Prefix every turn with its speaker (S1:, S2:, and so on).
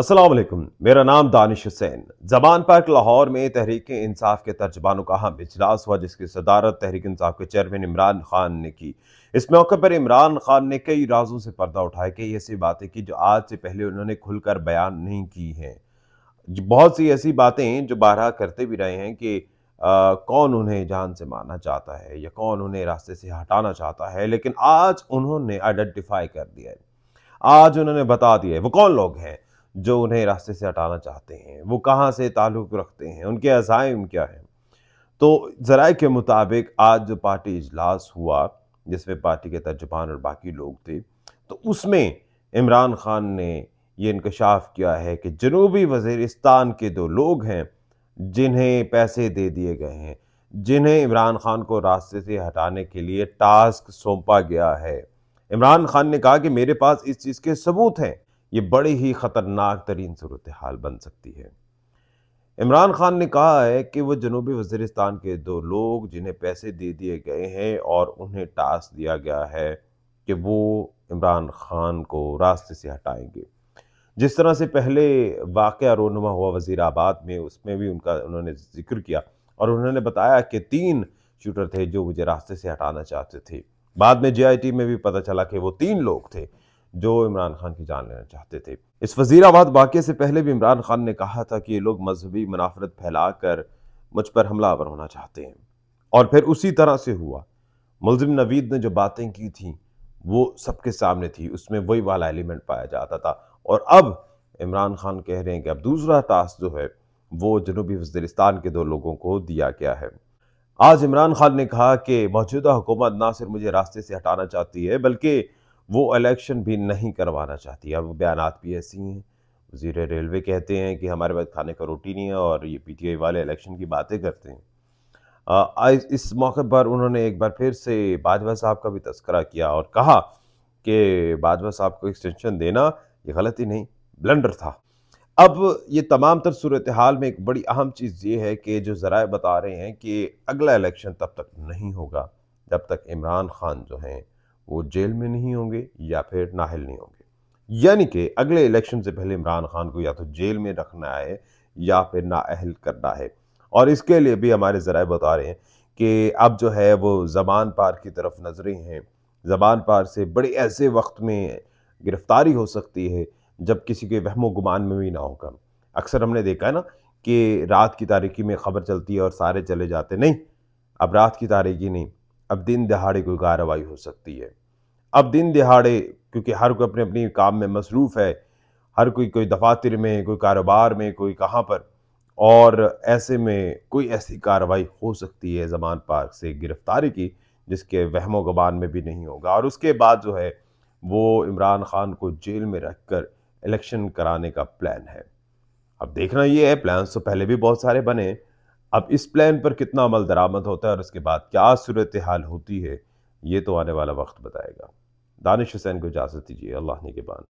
S1: अस्सलाम वालेकुम। मेरा नाम दानिश हुसैन। ज़बान पार्क लाहौर में तहरीक इंसाफ के तर्जमानों का अहम इजलास हुआ, जिसकी सदारत तहरीक इंसाफ के चेयरमैन इमरान खान ने की। इस मौके पर इमरान खान ने कई राजों से पर्दा उठाया, कई ऐसी बातें की जो आज से पहले उन्होंने खुलकर बयान नहीं की हैं। बहुत सी ऐसी बातें जो बारहा करते भी रहे हैं कि कौन उन्हें जान से मारना चाहता है या कौन उन्हें रास्ते से हटाना चाहता है, लेकिन आज उन्होंने आइडेंटिफाई कर दिया है। आज उन्होंने बता दिया है वो कौन लोग हैं जो उन्हें रास्ते से हटाना चाहते हैं, वो कहाँ से ताल्लुक़ रखते हैं, उनके अज़ाइम क्या हैं। तो ज़राए के मुताबिक आज जो पार्टी इजलास हुआ, जिसमें पार्टी के तर्जुमान और बाकी लोग थे, तो उसमें इमरान खान ने ये इंकशाफ किया है कि जनूबी वज़ीरिस्तान के 2 लोग हैं जिन्हें पैसे दे दिए गए हैं, जिन्हें इमरान खान को रास्ते से हटाने के लिए टास्क सौंपा गया है। इमरान खान ने कहा कि मेरे पास इस चीज़ के सबूत हैं, ये बड़ी ही ख़तरनाक तरीन सूरत हाल बन सकती है। इमरान खान ने कहा है कि वो जनूबी वज़ीरिस्तान के 2 लोग जिन्हें पैसे दे दिए गए हैं और उन्हें टास्क दिया गया है कि वो इमरान खान को रास्ते से हटाएंगे। जिस तरह से पहले वाक़या रोनुमा हुआ वज़ीराबाद में, उसमें भी उन्होंने ज़िक्र किया और उन्होंने बताया कि 3 शूटर थे जो मुझे रास्ते से हटाना चाहते थे। बाद में JIT में भी पता चला कि वो 3 लोग थे जो इमरान खान की जान लेना चाहते थे। इस वज़ीराबाद वाक़ये से पहले भी इमरान खान ने कहा था कि ये लोग मजहबी मुनाफ़रत फैलाकर मुझ पर हमलावर होना चाहते हैं, और फिर उसी तरह से हुआ। मुल्ज़िम नवीद ने जो बातें की थी वो सबके सामने थी, उसमें वही वाला एलिमेंट पाया जाता था। और अब इमरान खान कह रहे हैं कि अब दूसरा टास्क जो है वो जनूबी वज़ीरिस्तान के 2 लोगों को दिया गया है। आज इमरान खान ने कहा कि मौजूदा हुकूमत ना सिर्फ मुझे रास्ते से हटाना चाहती है, बल्कि वो इलेक्शन भी नहीं करवाना चाहती। अब बयानात भी ऐसी हैं। वज़ीर रेलवे कहते हैं कि हमारे पास खाने का रोटी नहीं है, और ये PTI वाले इलेक्शन की बातें करते हैं। इस मौके पर उन्होंने एक बार फिर से बाजवा साहब का भी तज़किरा किया और कहा कि बाजवा साहब को एक्सटेंशन देना ये गलती नहीं, ब्लंडर था। अब ये तमाम तर सूरत हाल में एक बड़ी अहम चीज़ ये है कि जो ज़राए बता रहे हैं कि अगला इलेक्शन तब तक नहीं होगा जब तक इमरान खान जो हैं वो जेल में नहीं होंगे या फिर नाअहल नहीं होंगे। यानी कि अगले इलेक्शन से पहले इमरान खान को या तो जेल में रखना है या फिर नाअहल करना है। और इसके लिए भी हमारे ज़राए बता रहे हैं कि अब जो है वो ज़बान पार की तरफ नजरें हैं। ज़बान पार से बड़े ऐसे वक्त में गिरफ्तारी हो सकती है जब किसी के वहमो गुमान में भी ना होगा। अक्सर हमने देखा है ना कि रात की तारीकी में खबर चलती है और सारे चले जाते, नहीं, अब रात की तारीकी नहीं, अब दिन दहाड़े कोई कार्रवाई हो सकती है। अब दिन दहाड़े, क्योंकि हर कोई अपने अपनी काम में मसरूफ़ है, हर कोई दफातर में, कोई कारोबार में, कोई कहाँ पर, और ऐसे में कोई ऐसी कार्रवाई हो सकती है ज़बान पार्क से गिरफ्तारी की जिसके वहमो गुमान में भी नहीं होगा। और उसके बाद जो है वो इमरान खान को जेल में रखकर इलेक्शन कराने का प्लान है। अब देखना ये है, प्लान्स तो पहले भी बहुत सारे बने, अब इस प्लान पर कितना अमल दरामद होता है और उसके बाद क्या सूरत हाल होती है, ये तो आने वाला वक्त बताएगा। दानिश हुसैन को इजाज़त दीजिए। अल्लाह निगहबान।